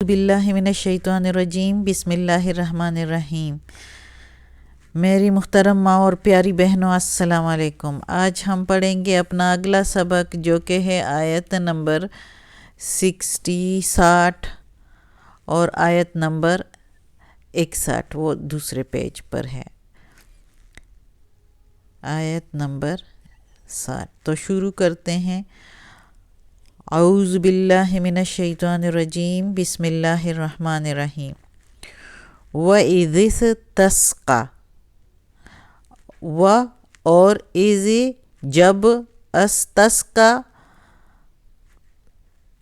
باللہ من الشیطان الرجیم بسم اللہ الرحمن الرحیم۔ میری محترم ماں اور پیاری بہنوں، السلام علیکم۔ آج ہم پڑھیں گے اپنا اگلا سبق، جو کہ ہے آیت نمبر 60 اور آیت نمبر 61، وہ دوسرے پیج پر ہے، آیت نمبر 60۔ تو شروع کرتے ہیں۔ اعوذ باللہ من الشیطان الرجیم بسم اللہ الرحمن الرحیم۔ وَإِذِ اسْتَسْقَىٰ، و اور اذ جب، استسقا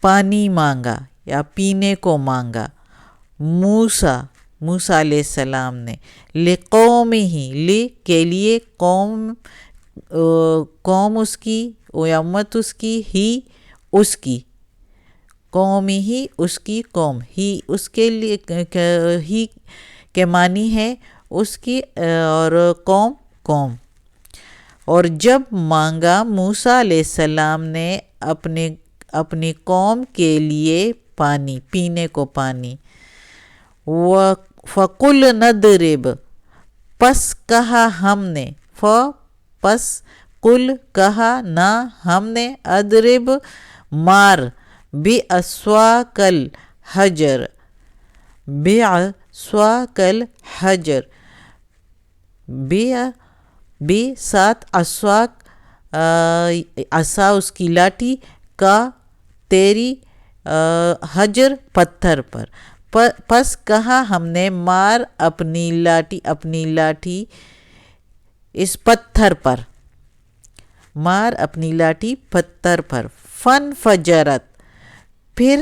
پانی مانگا یا پینے کو مانگا، موسیٰ علیہ السلام نے، لِقَوْمِهِ لی کے لیے، قوم اس کی یا امت اس کی، ہی اس کی، قوم ہی اس کی قوم، ہی اس کے لیے، ہی کے معنی ہے اس کی، اور قوم۔ اور جب مانگا موسیٰ علیہ السلام نے اپنی قوم کے لیے پانی، پینے کو پانی، فَقُلْ نَضْرِبْ، پس کہا ہم نے، پس قل کہا نہ ہم نے، اضرب مار، بِعَصَاكَ الْحَجَرَ، بِعَصَاكَ الْحَجَرَ، بی ساتھ اسواق عصا اس کی لاٹھی، کا تیری، حجر پتھر پر، پس کہا ہم نے مار اپنی لاٹھی اس پتھر پر، مار اپنی لاٹھی پتھر پر، فن فجرت، پھر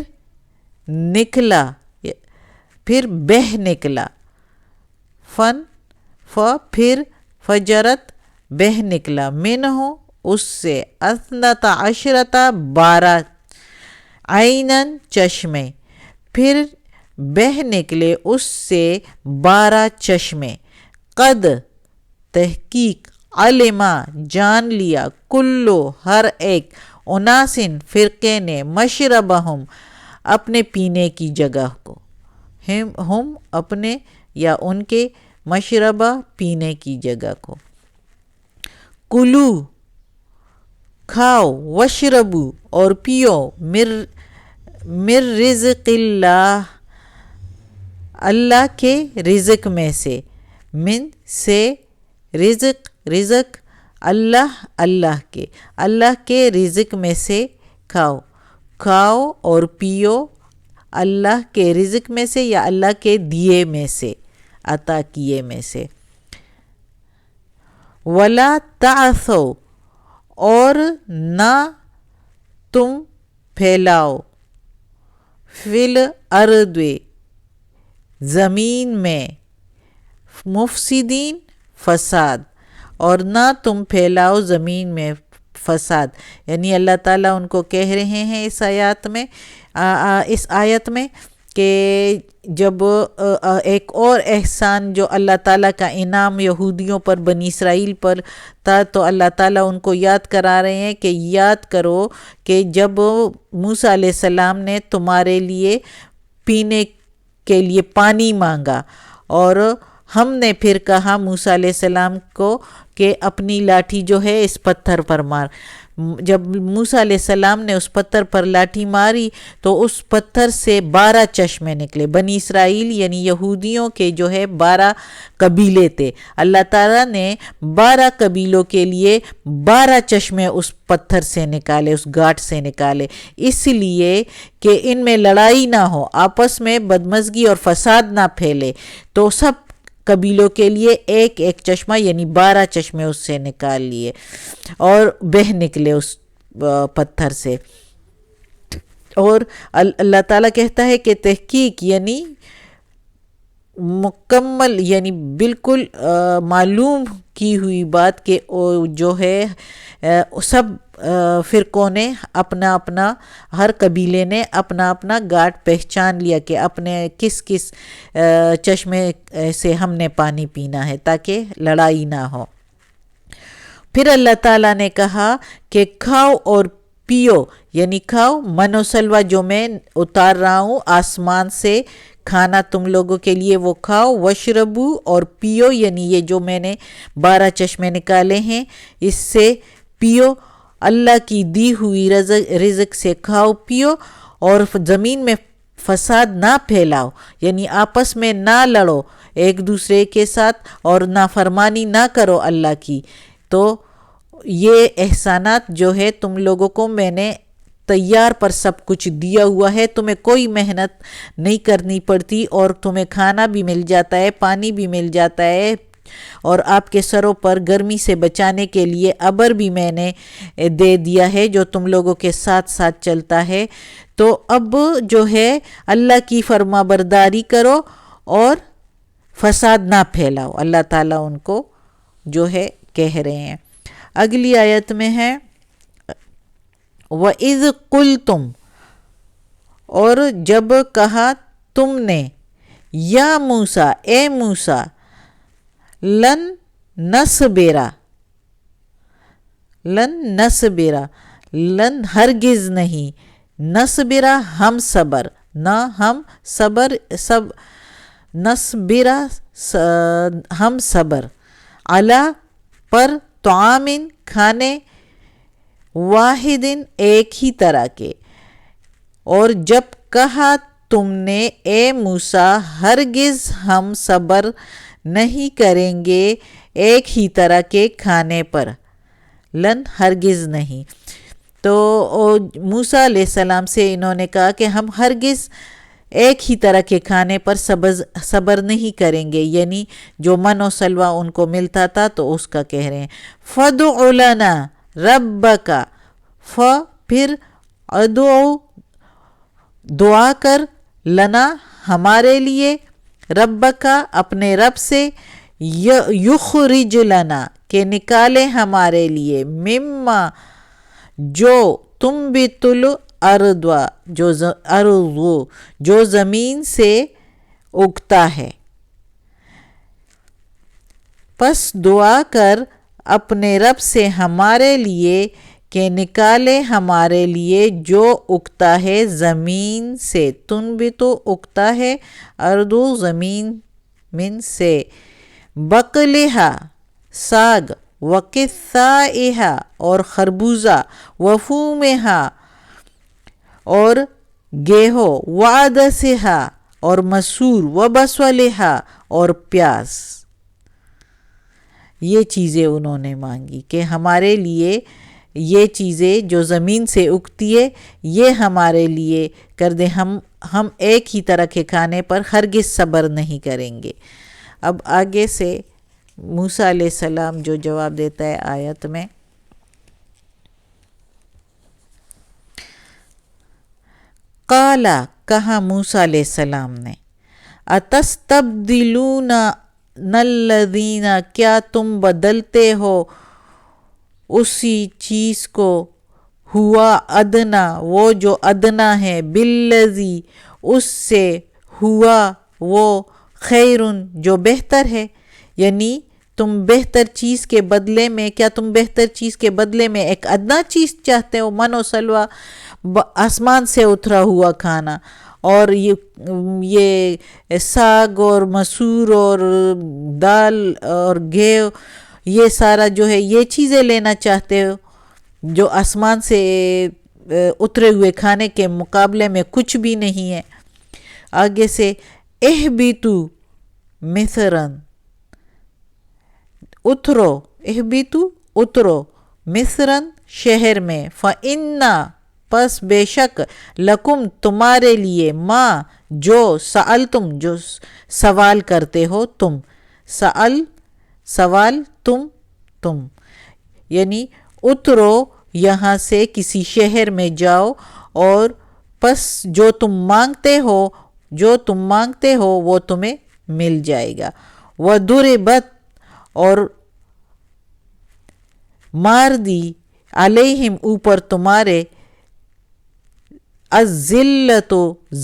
بہہ نکلا، پھر فجرت بہہ نکلا، منہ اس سے، اثنتا عشرتا 12، عیناً چشمے، پھر بہہ نکلے اس سے 12 چشمے، قد تحقیق، علما جان لیا، کلو ہر ایک، اناسن فرقے نے، مشربہم اپنے پینے کی جگہ کو، ہم اپنے یا ان کے، مشربہ پینے کی جگہ کو، کلو کھاؤ، وشربو اور پیو، مر رزق اللہ اللہ کے رزق میں سے، من سے رزق اللہ کے رزق میں سے کھاؤ اور پیو، اللہ کے رزق میں سے یا اللہ کے دیے میں سے، عطا کیے میں سے، وَلَا تَعْثَوْا اور نہ تم پھیلاؤ، فِی الْأَرْضِ زمین میں، مفسدین فساد، اور نہ تم پھیلاؤ زمین میں فساد، یعنی اللہ تعالیٰ ان کو کہہ رہے ہیں اس آیت میں کہ جب ایک اور احسان جو اللہ تعالیٰ کا انعام یہودیوں پر، بنی اسرائیل پر تھا، تو اللہ تعالیٰ ان کو یاد کرا رہے ہیں کہ یاد کرو کہ جب موسیٰ علیہ السلام نے تمہارے لیے پینے کے لیے پانی مانگا، اور ہم نے پھر کہا موسیٰ علیہ السلام کو کہ اپنی لاٹھی جو ہے اس پتھر پر مار۔ جب موسیٰ علیہ السلام نے اس پتھر پر لاٹھی ماری تو اس پتھر سے 12 چشمے نکلے۔ بنی اسرائیل یعنی یہودیوں کے جو ہے 12 قبیلے تھے، اللہ تعالیٰ نے 12 قبیلوں کے لیے 12 چشمے اس پتھر سے نکالے، اس گھاٹ سے نکالے، اس لیے کہ ان میں لڑائی نہ ہو، آپس میں بدمزگی اور فساد نہ پھیلے، تو سب قبیلوں کے لیے ایک ایک چشمہ یعنی 12 چشمے اس سے نکال لیے اور بہہ نکلے اس پتھر سے۔ اور اللہ تعالیٰ کہتا ہے کہ تحقیق یعنی مکمل، یعنی بالکل معلوم کی ہوئی بات کہ جو ہے سب فرقوں نے اپنا ہر قبیلے نے اپنا گھاٹ پہچان لیا کہ اپنے کس چشمے سے ہم نے پانی پینا ہے تاکہ لڑائی نہ ہو۔ پھر اللہ تعالیٰ نے کہا کہ کھاؤ اور پیو یعنی کھاؤ، من و سلوہ جو میں اتار رہا ہوں آسمان سے کھانا تم لوگوں کے لیے وہ کھاؤ، وشربو اور پیو یعنی یہ جو میں نے 12 چشمے نکالے ہیں اس سے پیو، اللہ کی دی ہوئی رزق سے کھاؤ پیو، اور زمین میں فساد نہ پھیلاؤ یعنی آپس میں نہ لڑو ایک دوسرے کے ساتھ اور نافرمانی نہ کرو اللہ کی۔ تو یہ احسانات جو ہے تم لوگوں کو میں نے تیار پر سب کچھ دیا ہوا ہے، تمہیں کوئی محنت نہیں کرنی پڑتی اور تمہیں کھانا بھی مل جاتا ہے، پانی بھی مل جاتا ہے، اور آپ کے سروں پر گرمی سے بچانے کے لیے ابر بھی میں نے دے دیا ہے جو تم لوگوں کے ساتھ ساتھ چلتا ہے۔ تو اب جو ہے اللہ کی فرما برداری کرو اور فساد نہ پھیلاؤ، اللہ تعالیٰ ان کو جو ہے کہہ رہے ہیں۔ اگلی آیت میں ہے وَإِذْ قُلْتُمْ، اور جب کہا تم نے، یا موسیٰ اے موسیٰ، لن نصبرا، لن ہرگز نہیں، نصبرا ہم صبر، نہ ہم صبر نصبرا ہم صبر، علی پر، طعامن کھانے، واحدن ایک ہی طرح کے، اور جب کہا تم نے اے موسیٰ ہرگز ہم صبر نہیں کریں گے ایک ہی طرح کے کھانے پر، لن ہرگز نہیں۔ تو موسیٰ علیہ السلام سے انہوں نے کہا کہ ہم ہرگز ایک ہی طرح کے کھانے پر صبر نہیں کریں گے، یعنی جو من و سلوہ ان کو ملتا تھا تو اس کا کہہ رہے ہیں۔ فَادْعُ لَنَا رَبَّكَ، پھر ادعو دعا کر، لنا ہمارے لیے، ربک اپنے رب سے، یخرج لنا کہ نکالے ہمارے لیے، مما جو تنبت الارض جو زمین سے اگتا ہے، پس دعا کر اپنے رب سے ہمارے لیے کہ نکالے ہمارے لیے جو اگتا ہے زمین سے، تنبت اگتا ہے، اردو زمین من سے، بقلہا ساگ، وقثائہا اور خربوزہ، وفومہا اور گیہوں، وعدسہا اور مسور، وبصلہا اور پیاز۔ یہ چیزیں انہوں نے مانگی کہ ہمارے لیے یہ چیزیں جو زمین سے اگتی ہے یہ ہمارے لیے کر دیں، ہم ایک ہی طرح کے کھانے پر ہرگز صبر نہیں کریں گے۔ اب آگے سے موسیٰ علیہ السلام جو جواب دیتا ہے آیت میں، قال کہا موسیٰ علیہ السلام نے، اتستبدلون الذین کیا تم بدلتے ہو اسی چیز کو، ہوا ادنا وہ جو ادنا ہے، بالذی اس سے، ہوا وہ، خیرن جو بہتر ہے، یعنی تم بہتر چیز کے بدلے میں، کیا تم بہتر چیز کے بدلے میں ایک ادنا چیز چاہتے ہو، من و سلوہ آسمان سے اترا ہوا کھانا، اور یہ ساگ اور مسور اور دال اور گیہوں، یہ سارا جو ہے یہ چیزیں لینا چاہتے ہو جو آسمان سے اترے ہوئے کھانے کے مقابلے میں کچھ بھی نہیں ہے۔ آگے سے اہبتو مصرن، اترو، اہبتو اترو، مصرن شہر میں، فإنا پس بے شک، لکم تمہارے لیے، ما جو، سألتم جو سوال کرتے ہو تم، سوال تم، یعنی اترو یہاں سے کسی شہر میں جاؤ اور پس جو تم مانگتے ہو وہ تمہیں مل جائے گا۔ وَضُرِبَتْ اور مار دی، علیہم اوپر تمہارے، الذلت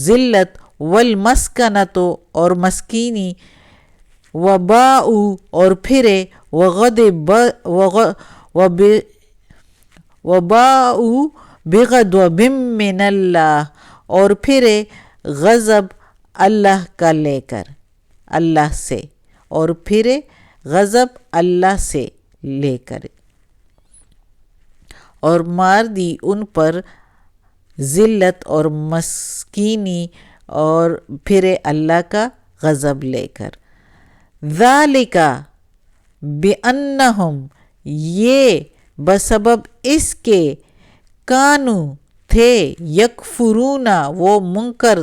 ذلت، والمسکنۃ اور مسکینی، وباؤ اور پھرے، وباؤ بغضب من اللہ، اور پھرے غضب اللہ کا لے کر، اللہ سے، اور پھرے غضب اللہ سے لے کر، اور مار دی ان پر ذلت اور مسکینی، اور پھرے اللہ کا غضب لے کر۔ ذالک بأنہم، یہ بسبب اس کے، کانو تھے، یکفرون وہ منکر،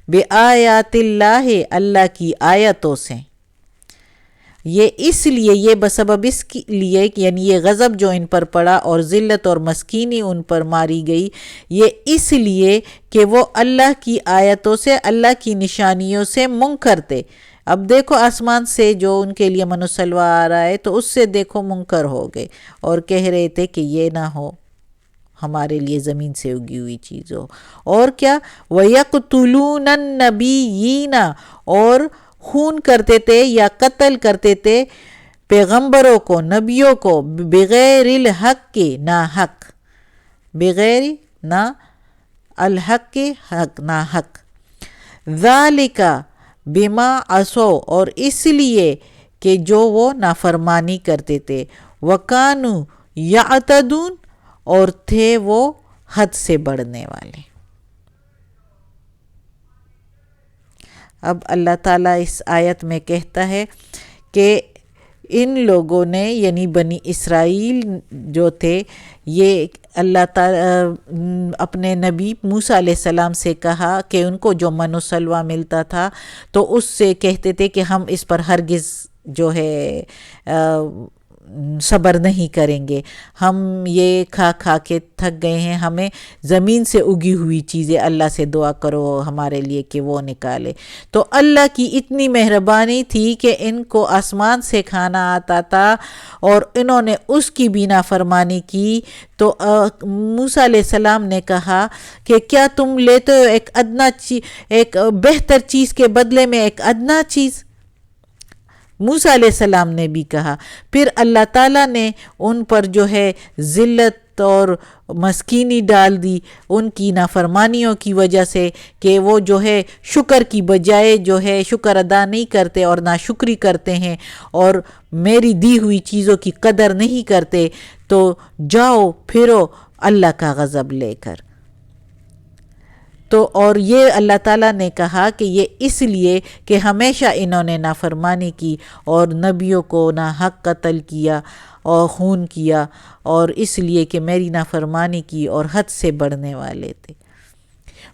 بآیات اللہ اللہ کی آیتوں سے۔ یہ اس لیے، یہ بسبب اس لیے، یعنی یہ غضب جو ان پر پڑا اور ذلت اور مسکینی ان پر ماری گئی، یہ اس لیے کہ وہ اللہ کی آیتوں سے، اللہ کی نشانیوں سے منکر تھے۔ اب دیکھو آسمان سے جو ان کے لیے من و سلویٰ آ رہا ہے تو اس سے دیکھو منکر ہو گئے، اور کہہ رہے تھے کہ یہ نہ ہو، ہمارے لیے زمین سے اگی ہوئی چیز ہو۔ اور کیا، وَيَقْتُلُونَ النَّبِيِّينَ، اور خون کرتے تھے یا قتل کرتے تھے پیغمبروں کو، نبیوں کو، بغیر الحق، نا حق، بغیر نا الحق، حق نا حق۔ ذالک بما عصوا، اور اس لیے کہ جو وہ نافرمانی کرتے تھے، وکانوا یعتدون، اور تھے وہ حد سے بڑھنے والے۔ اب اللہ تعالیٰ اس آیت میں کہتا ہے کہ ان لوگوں نے، یعنی بنی اسرائیل جو تھے، یہ اللہ تعالیٰ اپنے نبی موسیٰ علیہ السلام سے کہا کہ ان کو جو من و سلویٰ ملتا تھا تو اس سے کہتے تھے کہ ہم اس پر ہرگز جو ہے صبر نہیں کریں گے، ہم یہ کھا کھا کے تھک گئے ہیں، ہمیں زمین سے اگی ہوئی چیزیں، اللہ سے دعا کرو ہمارے لیے کہ وہ نکالے۔ تو اللہ کی اتنی مہربانی تھی کہ ان کو آسمان سے کھانا آتا تھا اور انہوں نے اس کی بھی نافرمانی کی، تو موسیٰ علیہ السلام نے کہا کہ کیا تم لیتے ہو ایک بہتر چیز کے بدلے میں ایک ادنا چیز؟ موسیٰ علیہ السلام نے بھی کہا۔ پھر اللہ تعالیٰ نے ان پر جو ہے ذلت اور مسکینی ڈال دی ان کی نافرمانیوں کی وجہ سے، کہ وہ جو ہے شکر کی بجائے جو ہے شکر ادا نہیں کرتے اور ناشکری کرتے ہیں، اور میری دی ہوئی چیزوں کی قدر نہیں کرتے، تو جاؤ پھرو اللہ کا غضب لے کر۔ تو اور یہ اللہ تعالیٰ نے کہا کہ یہ اس لیے کہ ہمیشہ انہوں نے نافرمانی کی اور نبیوں کو ناحق قتل کیا اور خون کیا، اور اس لیے کہ میری نافرمانی کی اور حد سے بڑھنے والے تھے۔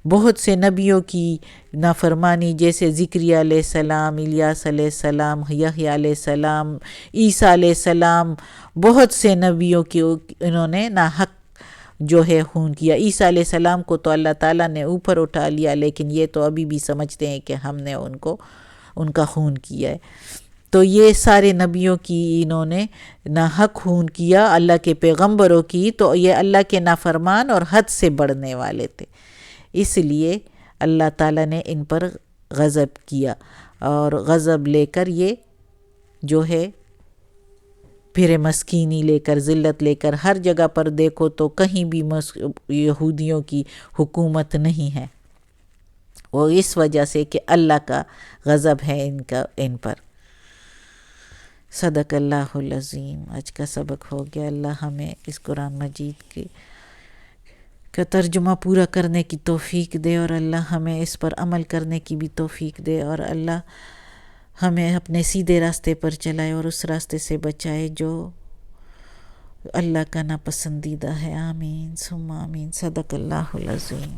بہت سے نبیوں کی نافرمانی، جیسے زکریا علیہ السلام، الیاس علیہ السلام، یحییٰ علیہ السلام، عیسیٰ علیہ السلام، بہت سے نبیوں کی انہوں نے ناحق جو ہے خون کیا۔ عیسیٰ علیہ السلام کو تو اللہ تعالیٰ نے اوپر اٹھا لیا، لیکن یہ تو ابھی بھی سمجھتے ہیں کہ ہم نے ان کا خون کیا ہے۔ تو یہ سارے نبیوں کی انہوں نے ناحق خون کیا، اللہ کے پیغمبروں کی، تو یہ اللہ کے نافرمان اور حد سے بڑھنے والے تھے، اس لیے اللہ تعالیٰ نے ان پر غضب کیا، اور غضب لے کر یہ جو ہے پھر مسکینی لے کر، ذلت لے کر، ہر جگہ پر دیکھو تو کہیں بھی یہودیوں کی حکومت نہیں ہے، وہ اس وجہ سے کہ اللہ کا غضب ہے ان پر۔ صدق اللہ العظیم۔ آج کا سبق ہو گیا۔ اللہ ہمیں اس قرآن مجید کا ترجمہ پورا کرنے کی توفیق دے، اور اللہ ہمیں اس پر عمل کرنے کی بھی توفیق دے، اور اللہ ہمیں اپنے سیدھے راستے پر چلائے اور اس راستے سے بچائے جو اللہ کا ناپسندیدہ ہے۔ آمین ثم آمین۔ صدق اللہ العظیم۔